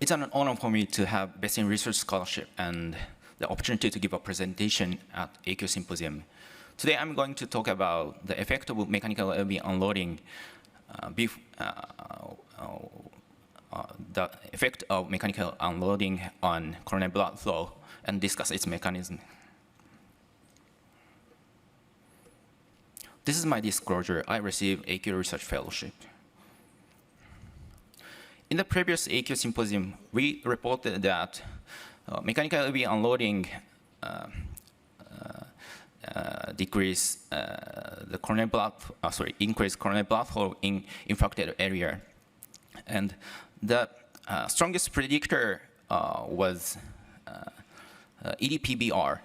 It's an honor for me to have Best in Research Scholarship and the opportunity to give a presentation at acute Symposium. Today I'm going to talk about the effect of mechanical LV unloading, the effect of mechanical unloading on coronary blood flow and discuss its mechanism. This is my disclosure. I received acute research fellowship. In the previous acute Symposium, we reported that mechanical LV unloading increase coronary blood flow in infected area. And the strongest predictor was EDPBR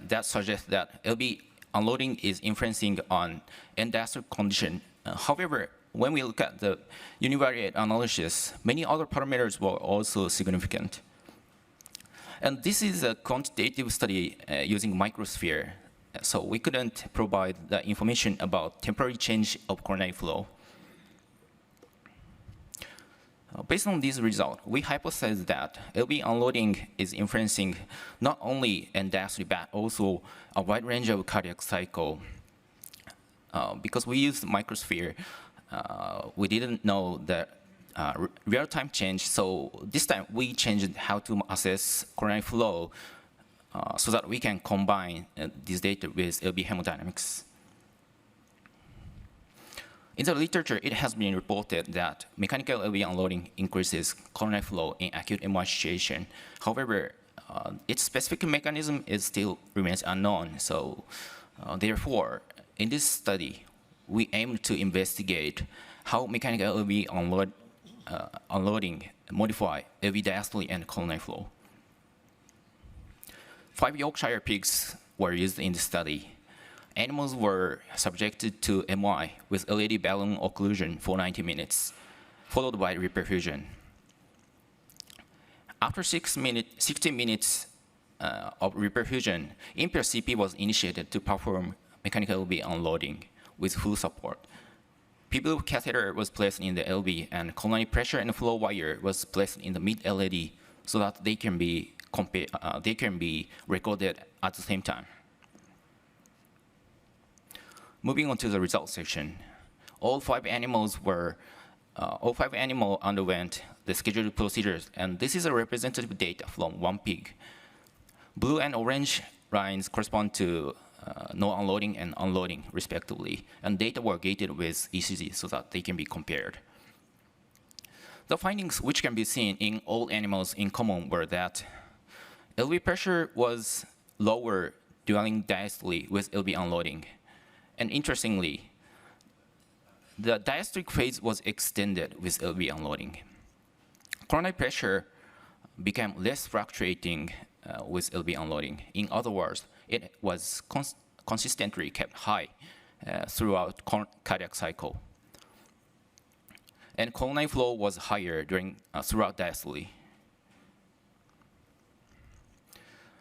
that suggests that LV unloading is influencing on end-diastolic condition. However, when we look at the univariate analysis, many other parameters were also significant. And this is a quantitative study using microsphere, so we couldn't provide the information about temporary change of coronary flow. Based on this result, we hypothesized that LV unloading is influencing not only end-diastolic but also a wide range of cardiac cycle. Because we used microsphere, we didn't know the real-time change, so this time we changed how to assess coronary flow so that we can combine this data with LV hemodynamics. In the literature, it has been reported that mechanical LV unloading increases coronary flow in acute MI situation. However, its specific mechanism still remains unknown. So, therefore, in this study, we aim to investigate how mechanical LV unloading modify LV diastole and coronary flow. 5 Yorkshire pigs were used in the study. Animals were subjected to MI with LED balloon occlusion for 90 minutes, followed by reperfusion. After 60 minutes of reperfusion, impaired CP was initiated to perform mechanical LV unloading with full support. People catheter was placed in the LV, and coronary pressure and flow wire was placed in the mid-LED so that they can be recorded at the same time. Moving on to the results section, all five animals underwent the scheduled procedures, and this is a representative data from one pig. Blue and orange lines correspond to no unloading and unloading, respectively, and data were gated with ECG so that they can be compared. The findings which can be seen in all animals in common were that LV pressure was lower during diastole with LV unloading. And interestingly, the diastolic phase was extended with LV unloading. Coronary pressure became less fluctuating with LV unloading. In other words, it was consistently kept high throughout cardiac cycle. And coronary flow was higher throughout diastole.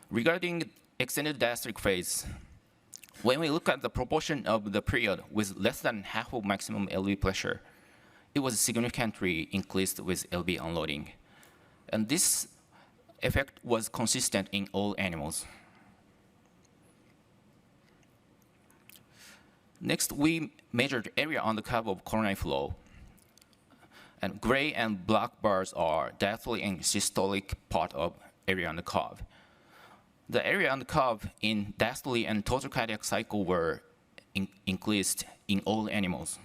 Regarding extended diastolic phase, when we look at the proportion of the period with less than half of maximum LV pressure, it was significantly increased with LV unloading. And this effect was consistent in all animals. Next, we measured area on the curve of coronary flow. And gray and black bars are diastolic and systolic part of area on the curve. The area on the curve in diastole and total cardiac cycle were increased in all animals.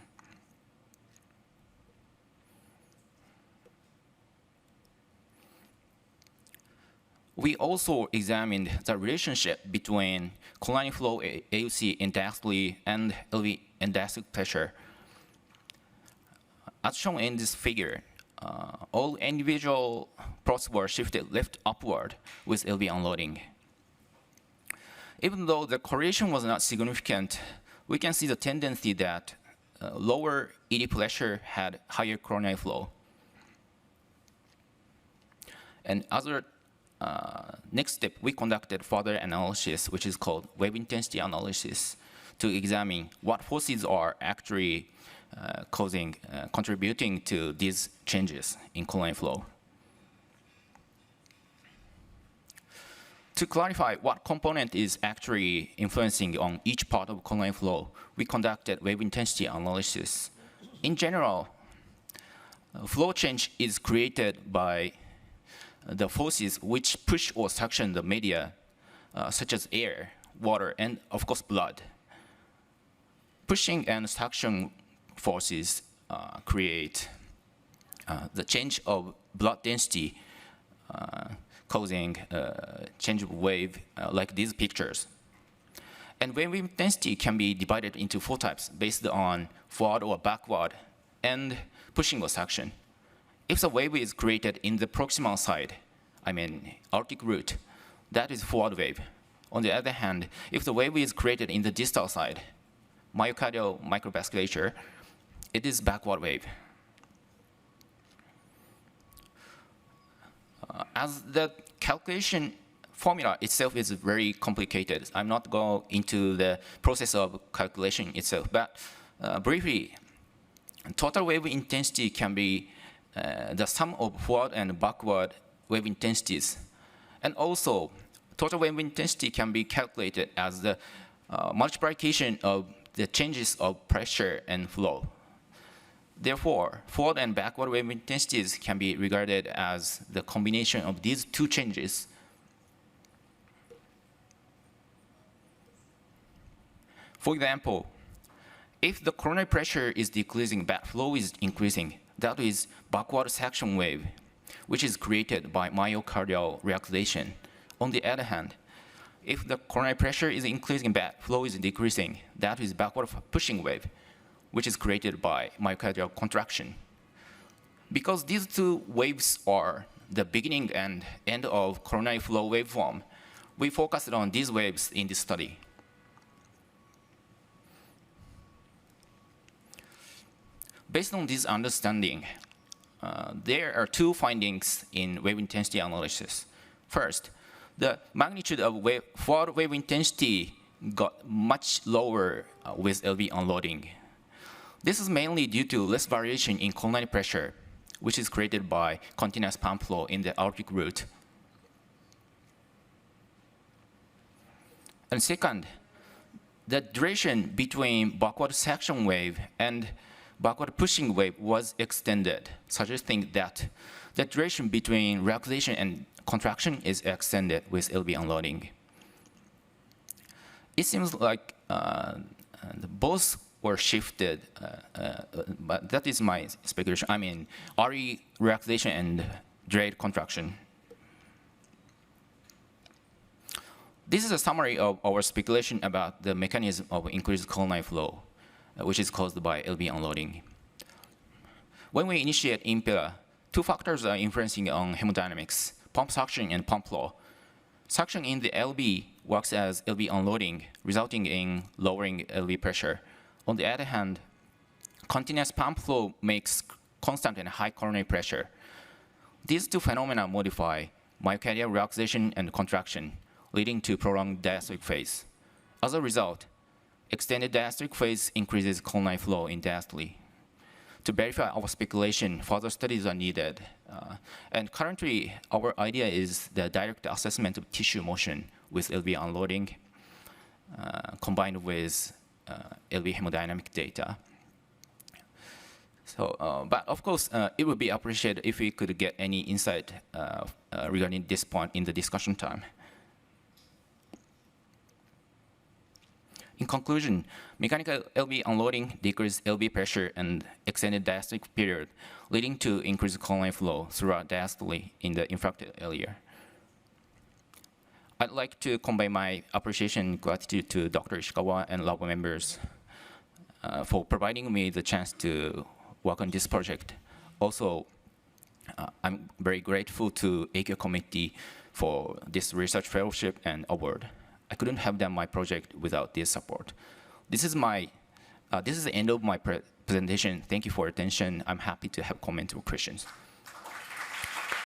We also examined the relationship between coronary flow AUC in diastole and LV and diastolic pressure. As shown in this figure, all individual plots were shifted left upward with LV unloading. Even though the correlation was not significant, we can see the tendency that lower ED pressure had higher coronary flow. And next step, we conducted further analysis, which is called wave intensity analysis, to examine what forces are actually contributing to these changes in coronary flow. To clarify what component is actually influencing on each part of coronary flow, we conducted wave intensity analysis. In general, flow change is created by the forces which push or suction the media, such as air, water, and of course blood. Pushing and suction forces create the change of blood density, causing change of wave like these pictures. And wave intensity can be divided into 4 types based on forward or backward and pushing or suction. If the wave is created in the proximal side, I mean aortic root, that is forward wave. On the other hand, if the wave is created in the distal side, myocardial microvasculature, it is backward wave. As the calculation formula itself is very complicated, I'm not going into the process of calculation itself, but briefly, total wave intensity can be the sum of forward and backward wave intensities. And also, total wave intensity can be calculated as the multiplication of the changes of pressure and flow. Therefore, forward and backward wave intensities can be regarded as the combination of these 2 changes. For example, if the coronary pressure is decreasing but flow is increasing, that is backward suction wave, which is created by myocardial relaxation. On the other hand, if the coronary pressure is increasing but flow is decreasing, that is backward pushing wave, which is created by myocardial contraction. Because these 2 waves are the beginning and end of coronary flow waveform, we focused on these waves in this study. Based on this understanding, there are 2 findings in wave intensity analysis. First, the magnitude of forward wave intensity got much lower with LV unloading. This is mainly due to less variation in coronary pressure, which is created by continuous pump flow in the aortic root. And second, the duration between backward suction wave and backward pushing wave was extended, suggesting that the duration between relaxation and contraction is extended with LV unloading. It seems like both were shifted, but that is my speculation. I mean, RE relaxation and delayed contraction. This is a summary of our speculation about the mechanism of increased coronary flow, which is caused by LV unloading. When we initiate Impella, 2 factors are influencing on hemodynamics: pump suction and pump flow. Suction in the LV works as LV unloading, resulting in lowering LV pressure. On the other hand, continuous pump flow makes constant and high coronary pressure. These 2 phenomena modify myocardial relaxation and contraction, leading to prolonged diastolic phase. As a result, extended diastolic phase increases coronary flow in diastole. To verify our speculation, further studies are needed. And currently, our idea is the direct assessment of tissue motion with LV unloading, combined with LV hemodynamic data. So, but of course, it would be appreciated if we could get any insight regarding this point in the discussion time. In conclusion, mechanical LV unloading decreases LV pressure and extended diastolic period, leading to increased coronary flow throughout diastole in the infracted area. I'd like to convey my appreciation and gratitude to Dr. Ishikawa and lab members for providing me the chance to work on this project. Also, I'm very grateful to AQ committee for this research fellowship and award. I couldn't have done my project without this support. This is the end of my presentation. Thank you for your attention. I'm happy to have comments or questions.